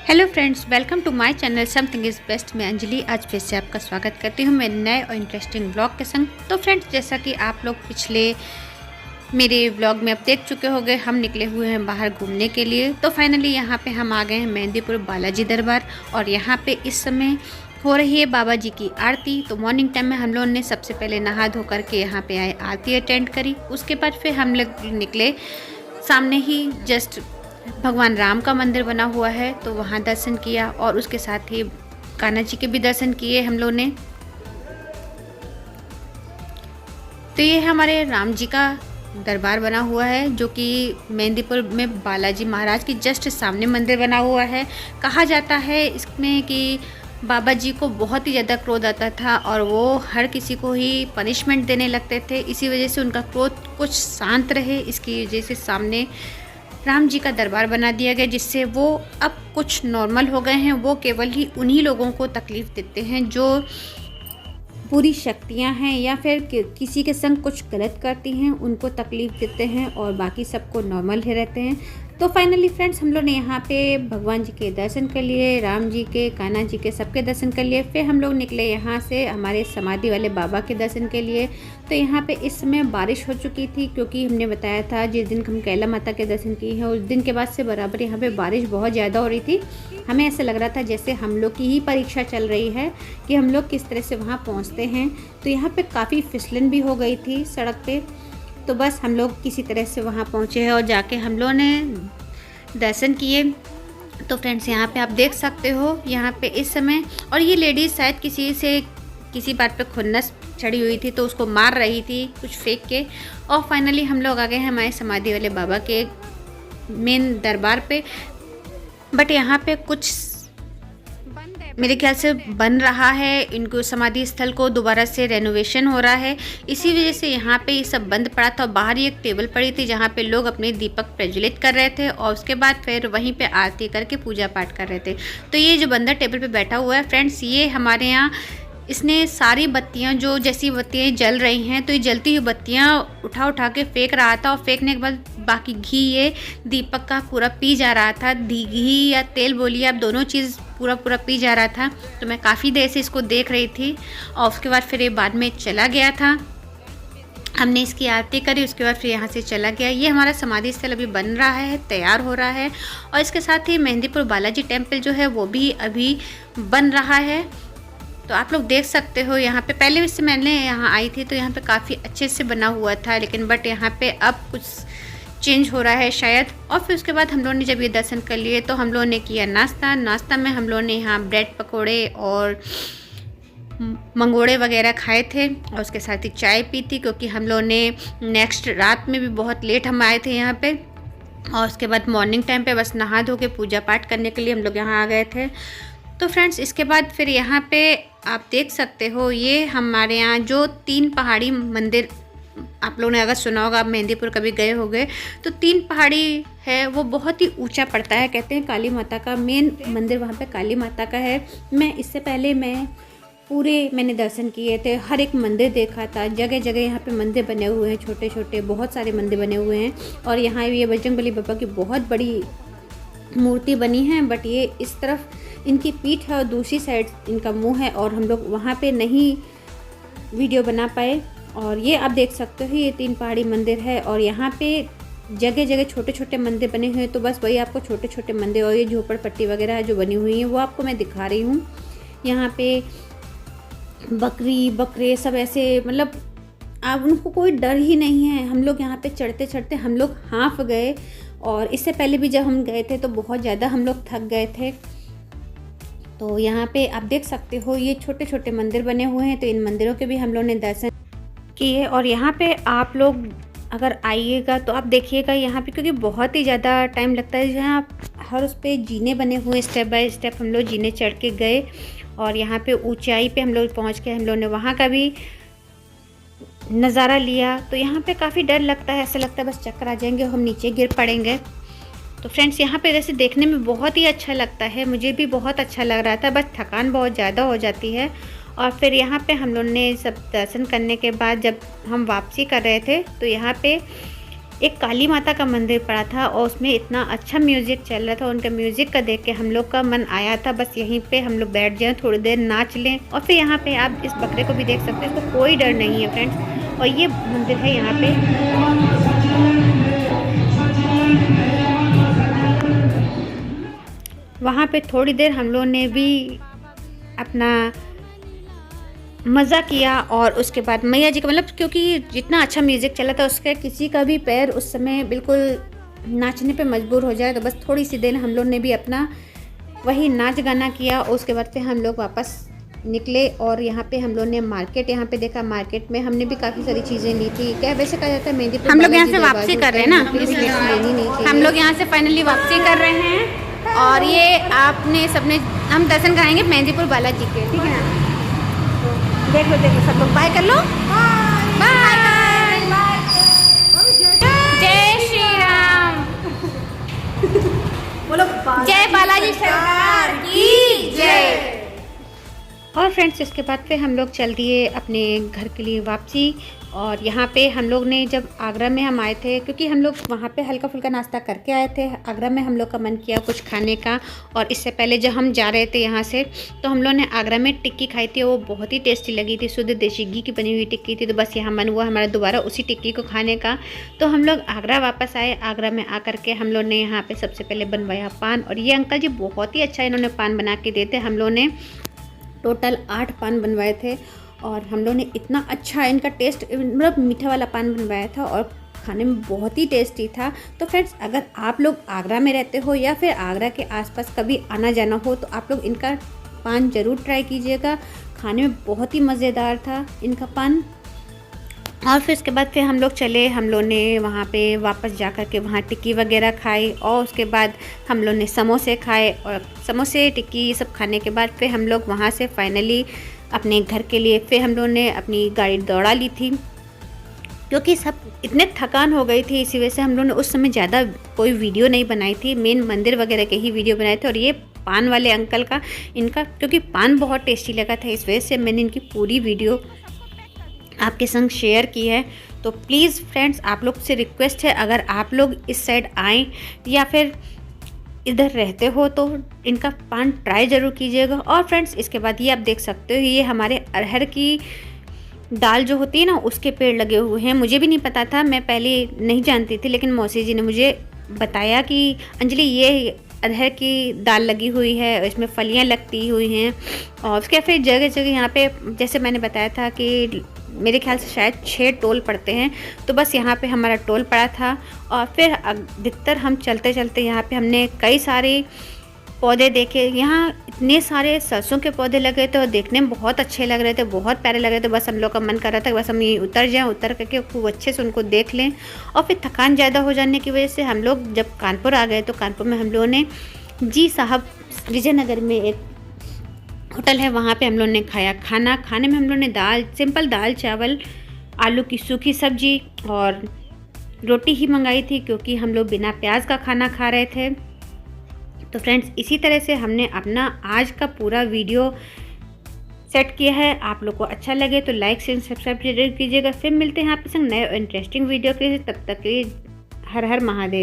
Hello friends, welcome to my channel something is best. मैं अंजलि आज फिर से आपका स्वागत करती हूँ मेरे नए और इंटरेस्टिंग ब्लॉग के संग। तो फ्रेंड्स, जैसा कि आप लोग पिछले मेरे व्लॉग में अब देख चुके होंगे, हम निकले हुए हैं बाहर घूमने के लिए। तो फाइनली यहाँ पे हम आ गए हैं मेहंदीपुर बालाजी दरबार और यहाँ पे इस समय हो रही है बाबा जी की आरती। तो मॉर्निंग टाइम में हम लोगों ने सबसे पहले नहा धो करके यहाँ पे आए, आरती अटेंड करी। उसके बाद फिर हम लोग निकले, सामने ही जस्ट भगवान राम का मंदिर बना हुआ है तो वहाँ दर्शन किया और उसके साथ ही कान्हा जी के भी दर्शन किए हम लोगों ने। तो ये हमारे राम जी का दरबार बना हुआ है जो कि मेहंदीपुर में बालाजी महाराज की जस्ट सामने मंदिर बना हुआ है। कहा जाता है इसमें कि बाबा जी को बहुत ही ज़्यादा क्रोध आता था और वो हर किसी को ही पनिशमेंट देने लगते थे। इसी वजह से उनका क्रोध कुछ शांत रहे, इसकी वजह से सामने राम जी का दरबार बना दिया गया, जिससे वो अब कुछ नॉर्मल हो गए हैं। वो केवल ही उन्हीं लोगों को तकलीफ़ देते हैं जो पूरी शक्तियां हैं या फिर किसी के संग कुछ गलत करती हैं, उनको तकलीफ़ देते हैं और बाकी सबको नॉर्मल ही रहते हैं। तो फाइनली फ्रेंड्स, हम लोग ने यहाँ पे भगवान जी के दर्शन कर लिए, राम जी के, कान्हा जी के, सबके दर्शन कर लिए। फिर हम लोग निकले यहाँ से हमारे समाधि वाले बाबा के दर्शन के लिए। तो यहाँ पे इस समय बारिश हो चुकी थी, क्योंकि हमने बताया था जिस दिन हम कैला माता के दर्शन किए हैं उस दिन के बाद से बराबर यहाँ पे बारिश बहुत ज़्यादा हो रही थी। हमें ऐसा लग रहा था जैसे हम लोग की ही परीक्षा चल रही है कि हम लोग किस तरह से वहाँ पहुँचते हैं। तो यहाँ पे काफ़ी फिसलन भी हो गई थी सड़क पे। तो बस हम लोग किसी तरह से वहाँ पहुँचे हैं और जाके हम लोगों ने दर्शन किए। तो फ्रेंड्स, यहाँ पे आप देख सकते हो यहाँ पे इस समय, और ये लेडीज़ शायद किसी बात पे खुन्नस चढ़ी हुई थी तो उसको मार रही थी कुछ फेंक के। और फाइनली हम लोग आ गए हैं हमारे समाधि वाले बाबा के मेन दरबार पे। बट यहाँ पे कुछ मेरे ख्याल से बन रहा है, इनको समाधि स्थल को दोबारा से रेनोवेशन हो रहा है, इसी वजह से यहाँ पे ये सब बंद पड़ा था। बाहर ही एक टेबल पड़ी थी जहाँ पे लोग अपने दीपक प्रज्वलित कर रहे थे और उसके बाद फिर वहीं पे आरती करके पूजा पाठ कर रहे थे। तो ये जो बंदा टेबल पे बैठा हुआ है फ्रेंड्स, ये हमारे यहाँ इसने सारी बत्तियां, जो जैसी बत्तियां जल रही हैं तो ये जलती हुई बत्तियां उठा के फेंक रहा था और फेंकने के बाद बाकी घी ये दीपक का पूरा पी जा रहा था। घी या तेल बोलिए आप, दोनों चीज़ पूरा पी जा रहा था। तो मैं काफ़ी देर से इसको देख रही थी और उसके बाद फिर ये बाद में चला गया था। हमने इसकी आरती करी, उसके बाद फिर यहाँ से चला गया। ये हमारा समाधि स्थल अभी बन रहा है, तैयार हो रहा है। और इसके साथ ही मेहंदीपुर बालाजी टेम्पल जो है वो भी अभी बन रहा है। तो आप लोग देख सकते हो यहाँ पे, पहले से मैंने यहाँ आई थी तो यहाँ पे काफ़ी अच्छे से बना हुआ था, लेकिन बट यहाँ पे अब कुछ चेंज हो रहा है शायद। और फिर उसके बाद हम लोगों ने जब ये दर्शन कर लिए तो हम लोगों ने किया नाश्ता में हम लोगों ने यहाँ ब्रेड पकोड़े और मंगोड़े वगैरह खाए थे और उसके साथ ही चाय पी थी, क्योंकि हम लोगों ने नेक्स्ट रात में भी बहुत लेट हम आए थे यहाँ पे। और उसके बाद मॉर्निंग टाइम पे बस नहा धो के पूजा पाठ करने के लिए हम लोग यहाँ आ गए थे। तो फ्रेंड्स, इसके बाद फिर यहाँ पे आप देख सकते हो, ये हमारे यहाँ जो 3 पहाड़ी मंदिर, आप लोगों ने अगर सुना होगा, आप मेहंदीपुर कभी गए होंगे तो 3 पहाड़ी है, वो बहुत ही ऊंचा पड़ता है। कहते हैं काली माता का मेन मंदिर वहाँ पे काली माता का है। इससे पहले मैंने दर्शन किए थे, हर एक मंदिर देखा था। जगह जगह यहाँ पे मंदिर बने हुए हैं, छोटे छोटे बहुत सारे मंदिर बने हुए हैं। और यहाँ ये बजरंगबली बाबा की बहुत बड़ी मूर्ति बनी है, बट ये इस तरफ इनकी पीठ है और दूसरी साइड इनका मुंह है, और हम लोग वहाँ पे नहीं वीडियो बना पाए। और ये आप देख सकते हो, ये 3 पहाड़ी मंदिर है और यहाँ पे जगह जगह छोटे छोटे मंदिर बने हुए हैं। तो बस वही आपको छोटे छोटे मंदिर और ये झोपड़पट्टी वगैरह जो बनी हुई हैं वो आपको मैं दिखा रही हूँ। यहाँ पे बकरे सब ऐसे, मतलब अब उनको कोई डर ही नहीं है। हम लोग यहाँ पे चढ़ते चढ़ते हम लोग हाँफ गए, और इससे पहले भी जब हम गए थे तो बहुत ज़्यादा हम लोग थक गए थे। तो यहाँ पे आप देख सकते हो, ये छोटे छोटे मंदिर बने हुए हैं, तो इन मंदिरों के भी हम लोग ने दर्शन किए। और यहाँ पे आप लोग अगर आइएगा तो आप देखिएगा यहाँ पे, क्योंकि बहुत ही ज़्यादा टाइम लगता है। यहाँ हर उस पर जीने बने हुए, स्टेप बाय स्टेप हम लोग जीने चढ़ के गए और यहाँ पे ऊंचाई पे हम लोग पहुँच के हम लोग ने वहाँ का भी नज़ारा लिया। तो यहाँ पे काफ़ी डर लगता है, ऐसा लगता है बस चक्कर आ जाएंगे और हम नीचे गिर पड़ेंगे। तो फ्रेंड्स, यहाँ पे वैसे देखने में बहुत ही अच्छा लगता है, मुझे भी बहुत अच्छा लग रहा था, बस थकान बहुत ज़्यादा हो जाती है। और फिर यहाँ पे हम लोग ने सब दर्शन करने के बाद जब हम वापसी कर रहे थे तो यहाँ पे एक काली माता का मंदिर पड़ा था और उसमें इतना अच्छा म्यूज़िक चल रहा था। उनका म्यूज़िक का देख के हम लोग का मन आया था बस यहीं पे हम लोग बैठ जाएं, थोड़ी देर नाच लें। और फिर यहाँ पे आप इस बकरे को भी देख सकते हैं, इसको कोई डर नहीं है फ्रेंड्स। और ये मंदिर है यहाँ पे। वहाँ पे थोड़ी देर हम लोगों ने भी अपना मज़ा किया और उसके बाद मैया जी का मतलब क्योंकि जितना अच्छा म्यूज़िक चला था उसका किसी का भी पैर उस समय बिल्कुल नाचने पे मजबूर हो जाए। तो बस थोड़ी सी देर हम लोग ने भी अपना वही नाच गाना किया और उसके बाद फिर हम लोग वापस निकले। और यहाँ पे हम लोग ने मार्केट यहाँ पे देखा, मार्केट में हमने भी काफ़ी सारी चीज़ें ली थी। क्या वैसे कहा जाता है मेहंदीपुर हम लोग यहाँ से वापसी कर रहे हैं ना, इसलिए लेनी नहीं चाहिए। हम लोग यहाँ से फाइनली वापसी कर रहे हैं और ये आपने सबने हम दर्शन कराएंगे मेहंदीपुर बालाजी के, ठीक है ना। देखो देखो सब लोग बाय कर लो, बाय। जय श्री राम, बोलो जय बालाजी सरकार की जय। और फ्रेंड्स इसके बाद फिर हम लोग चल दिए अपने घर के लिए वापसी। और यहाँ पे हम लोग ने जब आगरा में हम आए थे, क्योंकि हम लोग वहाँ पे हल्का फुल्का नाश्ता करके आए थे, आगरा में हम लोग का मन किया कुछ खाने का। और इससे पहले जब हम जा रहे थे यहाँ से तो हम लोग ने आगरा में टिक्की खाई थी, वो बहुत ही टेस्टी लगी थी, शुद्ध देसी घी की बनी हुई टिक्की थी। तो बस यहाँ मन हुआ हमारा दोबारा उसी टिक्की को खाने का। तो हम लोग आगरा वापस आए। आगरा में आकर के हम लोग ने यहाँ पर सबसे पहले बनवाया पान। और ये अंकल जी बहुत ही अच्छा इन्होंने पान बना के देते। हम लोग ने टोटल 8 पान बनवाए थे और हम लोग ने इतना अच्छा इनका टेस्ट, मतलब मीठा वाला पान बनवाया था और खाने में बहुत ही टेस्टी था। तो फ्रेंड्स अगर आप लोग आगरा में रहते हो या फिर आगरा के आसपास कभी आना जाना हो तो आप लोग इनका पान ज़रूर ट्राई कीजिएगा। खाने में बहुत ही मज़ेदार था इनका पान। और फिर इसके बाद फिर हम लोग चले, हम लोग ने वहाँ पे वापस जा कर के वहाँ टिक्की वगैरह खाई और उसके बाद हम लोग ने समोसे खाए। और समोसे टिक्की ये सब खाने के बाद फिर हम लोग वहाँ से फाइनली अपने घर के लिए फिर हम लोग ने अपनी गाड़ी दौड़ा ली थी, क्योंकि सब इतने थकान हो गई थी। इसी वजह से हम लोग ने उस समय ज़्यादा कोई वीडियो नहीं बनाई थी, मेन मंदिर वगैरह के ही वीडियो बनाए थे। और ये पान वाले अंकल का इनका क्योंकि पान बहुत टेस्टी लगा था, इस वजह से मैंने इनकी पूरी वीडियो आपके संग शेयर की है। तो प्लीज़ फ्रेंड्स आप लोग से रिक्वेस्ट है, अगर आप लोग इस साइड आएँ या फिर इधर रहते हो तो इनका पान ट्राई ज़रूर कीजिएगा। और फ्रेंड्स इसके बाद ये आप देख सकते हो, ये हमारे अरहर की दाल जो होती है ना उसके पेड़ लगे हुए हैं। मुझे भी नहीं पता था, मैं पहले नहीं जानती थी, लेकिन मौसी जी ने मुझे बताया कि अंजलि ये अरहर की दाल लगी हुई है, इसमें फलियां लगती हुई हैं। और उसके फिर जगह जगह यहाँ पे जैसे मैंने बताया था कि मेरे ख्याल से शायद 6 टोल पड़ते हैं। तो बस यहाँ पे हमारा टोल पड़ा था। और फिर अधिकतर हम चलते चलते यहाँ पे हमने कई सारे पौधे देखे। यहाँ इतने सारे सरसों के पौधे लगे थे और देखने में बहुत अच्छे लग रहे थे, बहुत प्यारे लग रहे थे। बस हम लोग का मन कर रहा था कि बस हम यहीं उतर जाएं, उतर करके खूब अच्छे से उनको देख लें। और फिर थकान ज़्यादा हो जाने की वजह से हम लोग जब कानपुर आ गए तो कानपुर में हम लोगों ने जी साहब विजयनगर में एक होटल है, वहाँ पे हम लोग ने खाया खाना। खाने में हम लोग ने दाल, सिंपल दाल चावल, आलू की सूखी सब्जी और रोटी ही मंगाई थी, क्योंकि हम लोग बिना प्याज का खाना खा रहे थे। तो फ्रेंड्स इसी तरह से हमने अपना आज का पूरा वीडियो सेट किया है। आप लोग को अच्छा लगे तो लाइक शेयर सब्सक्राइब जरूर कीजिएगा। फिर मिलते हैं आपके संग नए इंटरेस्टिंग वीडियो के, तब तक के लिए हर हर महादेव।